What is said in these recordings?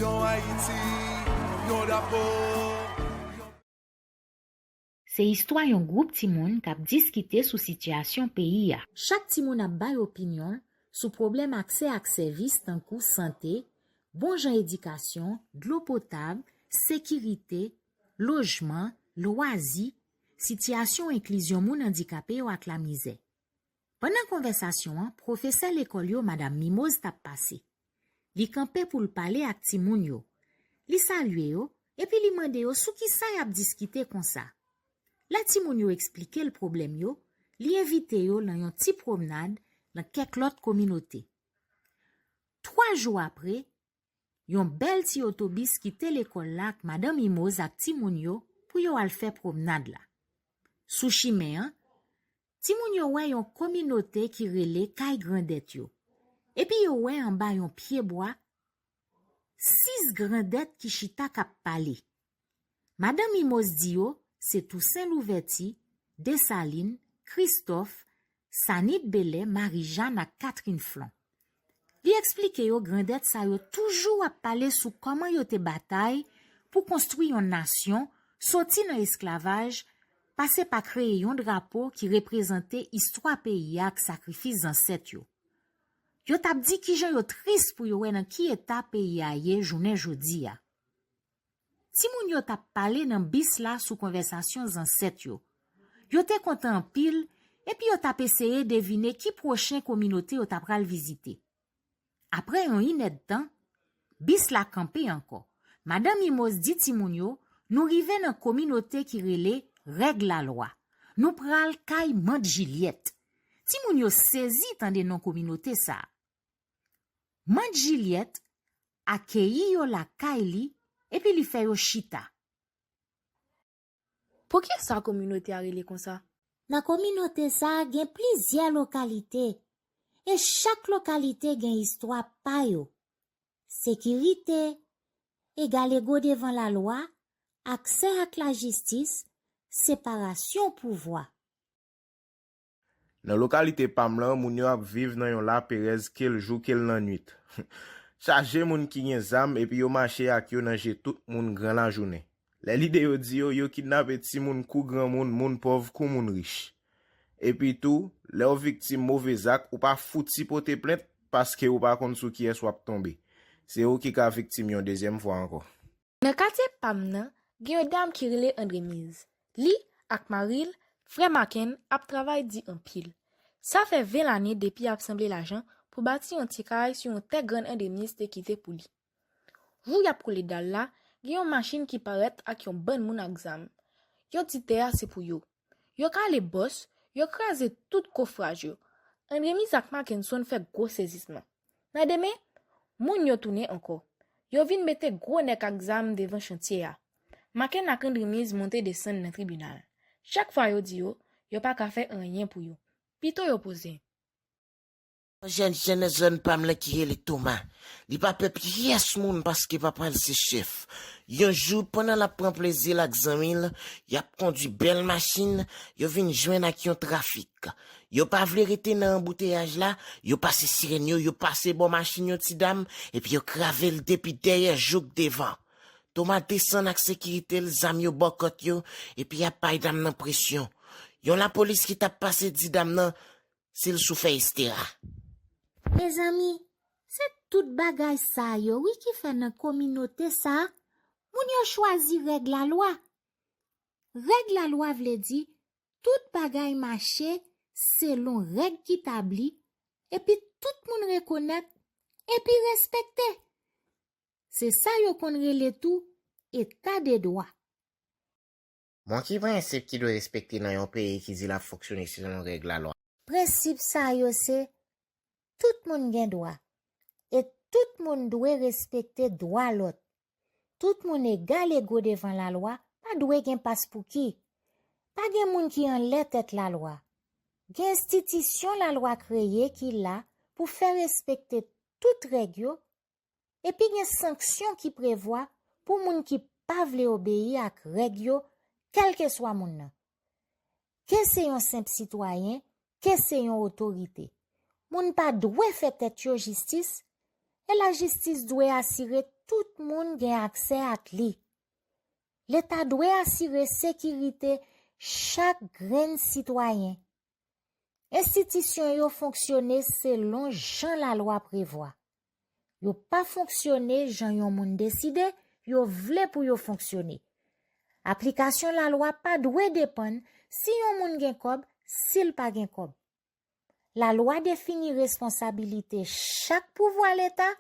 Yon Haïti, yon d'abord. C'est histoire yon groupe timoun k'ap diskite sou situation pays ya. Chaque timoun ap bay opinion sou problème accès ak service tankou santé, bon jan éducation, de l'eau potable, sécurité, logement, loisi, situation inclusion moun handicapé ou ak la misère. Pendant conversation, professeur l'école yo Madame Mimoz tap passé. Li campé pour le parler ak timoun yo. Li salue yo, et puis li mande yo sou ki sa y ap diskite kon sa. La timoun yo explique le problème yo, li invite yo dans yon ti promenade dans quelques autres communautés. 3 jours après, yon bel ti autobus quitte l'école là ak Madame Mimoz ak timoun yo pour yo al faire promenade la. Sou chimè, timoun yo wè yon communauté qui rele Kay Grandet yo. Et puis yo wè en bas yon pied bois 6 grandet qui chita kap pale. Madame Mimoz di yo, c'est Toussaint Louverti, Dessalines, Christophe, Sanit Belé, Marie-Jeanne ak Catherine Flon. Li explique yo grandet sa yo toujours a parler sou comment yo te bataille pour construire une nation, sorti dans esclavage, passer par créer un drapeau qui représentait histoire pays ak sacrifice ancêtre yo. Yo tap di ki jan yo triste pour yo wè nan ki état pays a ye jounen jodi ya. Si moun yo tap pale nan bis la sou konversasyon ancêtre yo. Yo te kontan en pile et puis yo tap essayé deviner qui prochain communauté yo tap pral visiter. Après yon inet tan, bis la campé encore. Madame Mimoz dit ti moun yo, nou rive nan communauté qui rele règle la loi. Nou pral kay Mante Juliette. Ti moun yo sezi tan de non communauté sa. Mante Juliette accueilli yo la kay li et puis li fè yo chita. Pour qui sa communauté a relé comme ça? Dans communauté ça gen plusieurs localités et chaque localité gen histoire pa yo. Sécurité, égal égaux devant la loi, accès à la justice, séparation pouvoir. Dans localité Pamlan, moun yo ap viv nan yon la Perez kel jou kel nan nuit. Charge moun ki gen zam et puis yo marché ak yo nanje tout moun grand la journée. Les l'idée yo di yo kidnappé ti moun kou grand moun pauvre kou moun riche. Et puis tout, les victimes mauvais acte ou pas fouti porter plainte parce que ou pas kon sou qui est soit tombé. C'est ou qui ka victime yon deuxième fois encore. Dans quartier Pam nan, gen yon dame qui relé André Mise. Li ak Maril, frère Maken ap travail di en pile. Ça fait 20 années depuis ap semblé l'argent pour bâtir un petit kay sur un très grand indemnité qui était pour lui. Jou y a pour les dal là, gen yon machine qui paraît ak yon bon moun ak zam. Yon ti terre c'est pour yo. Yo ka les boss, yo krasé tout coffrage yo. André Mise ak Mackinson fait gros saisissement. Nan demain, moun yo tourné encore. Yo vin mette gros nek ak zam devant chantier ya. Maken ak André Mise monte descend dans tribunal. Chaque fois yo di yo pas ka faire rien pour yo. Pito yo posé. Jeune Pamela qui est le Thomas. Li pa pep yes moun parce que papa c'est chef. Yon jour pendant la prend plaisir la xamil, y a conduit belle machine, yo vinn joindre ak yon trafic. Yo pa vle rete nan embouteillage là, yo passe sirène yo passe bon machine yon ti dame et puis yo crave le depuis derrière jouk devant. Thomas descend ak sécurité le zam yo bokot yo et puis y a pas dame nan pression. Yon la police qui t'a passé di dame nan, s'il souffre hystère. Mes amis, c'est tout bagay sa yo, oui qui fait dans communauté ça. Moun yo choisi règle la loi. Règle la loi vle di, tout bagay marché selon règle qui établi et puis tout moun reconnaît et puis respecter. C'est ça yo kon rele tout état de droit. Moi qui principe qui doit respecter dans un pays qui dit la fonctionner selon règle la loi. Principe ça yo c'est tout moun gen droit et tout moun doit respecter droit l'autre. Tout moun égal égaux devant la loi, pas doit gen passe pour qui. Pas gen moun qui en let tête la loi. Gen institution la loi créée qui là pour faire respecter toute règle et puis gen sanction qui prévoit pour moun qui pas vle obéir à règle quel que soit moun nan. Que c'est un simple citoyen, que c'est une autorité. Moun pa doit faire tête yo justice et la justice doit assurer tout moun gen accès à li. L'État doit assurer sécurité chaque grain citoyen. Institution yo fonctionner selon jan la loi prévoit. Yo pas fonctionner jan yon moun décide, yo vle pour yo fonctionner. Application la loi pas doit dépendre si yon moun gen kob, s'il pas gen kob. La loi définit responsabilité chaque pouvoir l'État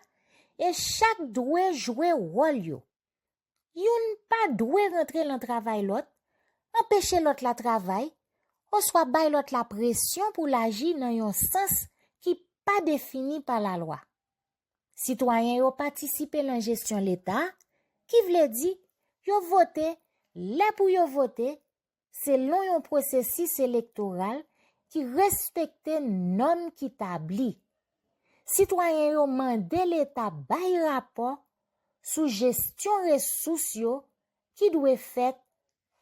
et chaque doit jouer rôle yo. Yon pas doit rentrer dans travail l'autre, empêcher l'autre la travail, ou soit bay l'autre la pression pour l'agir dans un sens qui pas défini par la loi. Citoyens yo participer dans gestion l'État, qui vle di, yo vote, là pour yo voter, selon un processus électoral qui respecte normes qui établi. Citoyens yo mande l'État bay rapport sous gestion ressources yo qui doit fait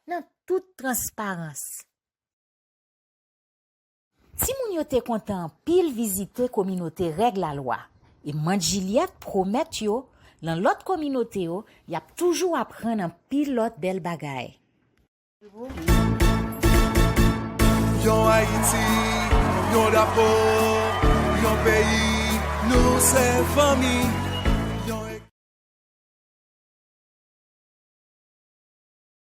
dans toute transparence. Si moun yo te kontan pile visiter communauté règle la loi, et man Juliette promet yo, dans l'autre communauté yo, y a toujours apprendre un pile l'autre bel bagay. Yon Haïti, yon d'amour, yon pays, nous c'est famille.